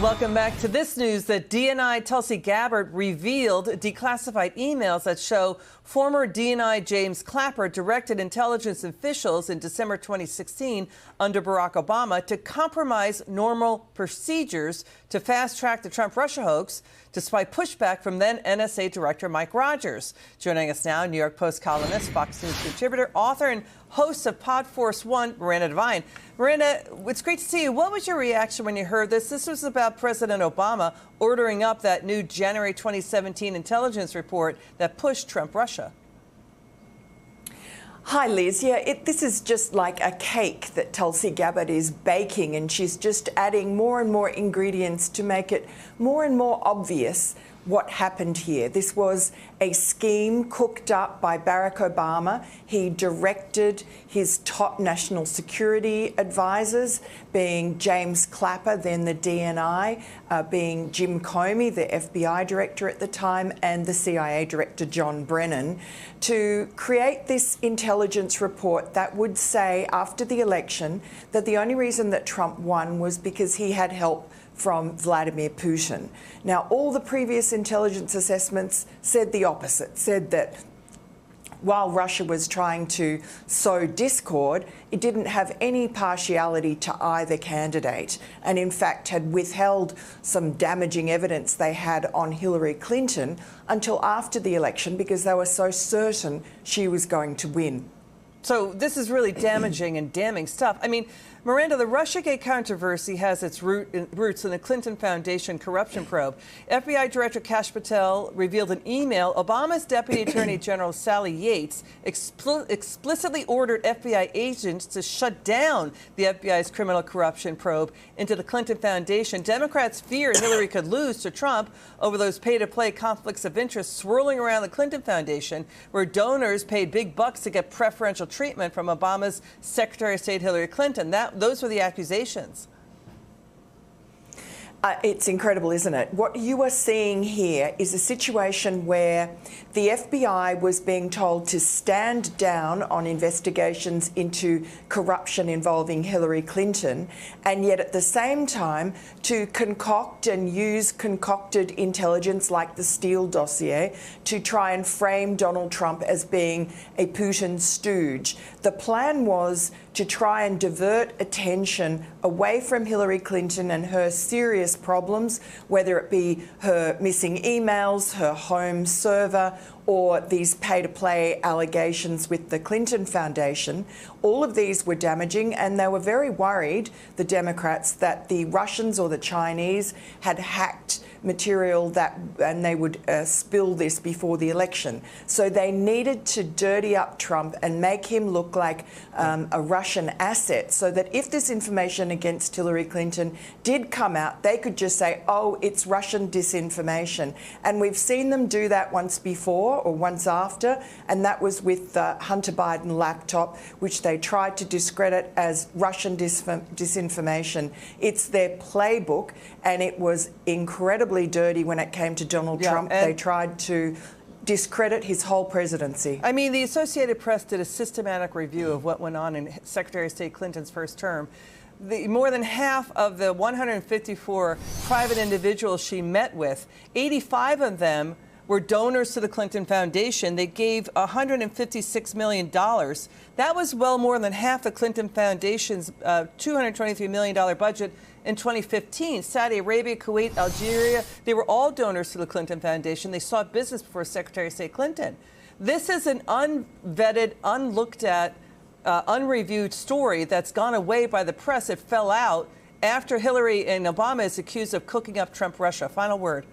Welcome back to this news that DNI Tulsi Gabbard revealed declassified emails that show former DNI James Clapper directed intelligence officials in December 2016 under Barack Obama to compromise normal procedures to fast-track the Trump-Russia hoax, despite pushback from then NSA Director Mike Rogers. Joining us now, New York Post columnist, Fox News contributor, author, and host of Pod Force One, Miranda Devine. Miranda, it's great to see you. What was your reaction when you heard this? This was about President Obama ordering up that new January 2017 intelligence report that pushed Trump-Russia. Hi, Liz. Yeah, this is just like a cake that Tulsi Gabbard is baking, and she's just adding more and more ingredients to make it more and more obvious what happened here. This was a scheme cooked up by Barack Obama. He directed his top national security advisors, being James Clapper, then the DNI, being Jim Comey, the FBI director at the time, and the CIA director, John Brennan, to create this intelligence report that would say, after the election, that the only reason that Trump won was because he had help from Vladimir Putin. Now, all the previous intelligence assessments said the opposite, said that while Russia was trying to sow discord, it didn't have any partiality to either candidate, and in fact had withheld some damaging evidence they had on Hillary Clinton until after the election because they were so certain she was going to win. So this is really damaging and damning stuff. I mean, Miranda, the Russiagate controversy has its roots in the Clinton Foundation corruption probe. FBI Director Kash Patel revealed an email. Obama's Deputy Attorney General Sally Yates explicitly ordered FBI agents to shut down the FBI's criminal corruption probe into the Clinton Foundation. Democrats fear Hillary could lose to Trump over those pay-to-play conflicts of interest swirling around the Clinton Foundation, where donors paid big bucks to get preferential treatment from Obama's Secretary of State Hillary Clinton. Those were the accusations. It's incredible, isn't it? What you are seeing here is a situation where the FBI was being told to stand down on investigations into corruption involving Hillary Clinton, and yet at the same time to concoct and use concocted intelligence like the Steele dossier to try and frame Donald Trump as being a Putin stooge. The plan was to try and divert attention away from Hillary Clinton and her serious problems, whether it be her missing emails, her home server, or these pay-to-play allegations with the Clinton Foundation. All of these were damaging, and they were very worried, the Democrats, that the Russians or the Chinese had hacked material and they would spill this before the election. So they needed to dirty up Trump and make him look like a Russian asset, so that if this information against Hillary Clinton did come out, they could just say, oh, it's Russian disinformation. And we've seen them do that once before or once after, and that was with the Hunter Biden laptop, which they tried to discredit as Russian disinformation. It's their playbook, and it was incredibly dirty when it came to Donald Trump. They tried to discredit his whole presidency. I mean, the Associated Press did a systematic review of what went on in Secretary of State Clinton's first term. More than half of the 154 private individuals she met with, 85 of them were donors to the Clinton Foundation. They gave $156 million. That was well more than half the Clinton Foundation's $223 million budget in 2015. Saudi Arabia, Kuwait, Algeria, they were all donors to the Clinton Foundation. They sought business before Secretary of State Clinton. This is an unvetted, unlooked at, unreviewed story that's gone away by the press. It fell out after Hillary and Obama is accused of cooking up Trump-Russia. Final word.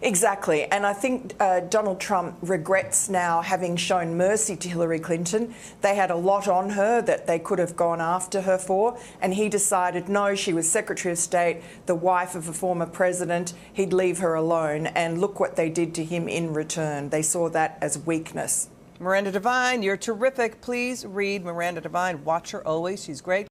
Exactly. And I think Donald Trump regrets now having shown mercy to Hillary Clinton. They had a lot on her that they could have gone after her for, and he decided, no, she was Secretary of State, the wife of a former president, he'd leave her alone. And look what they did to him in return. They saw that as weakness. Miranda Devine, you're terrific. Please read Miranda Devine. Watch her always. She's great.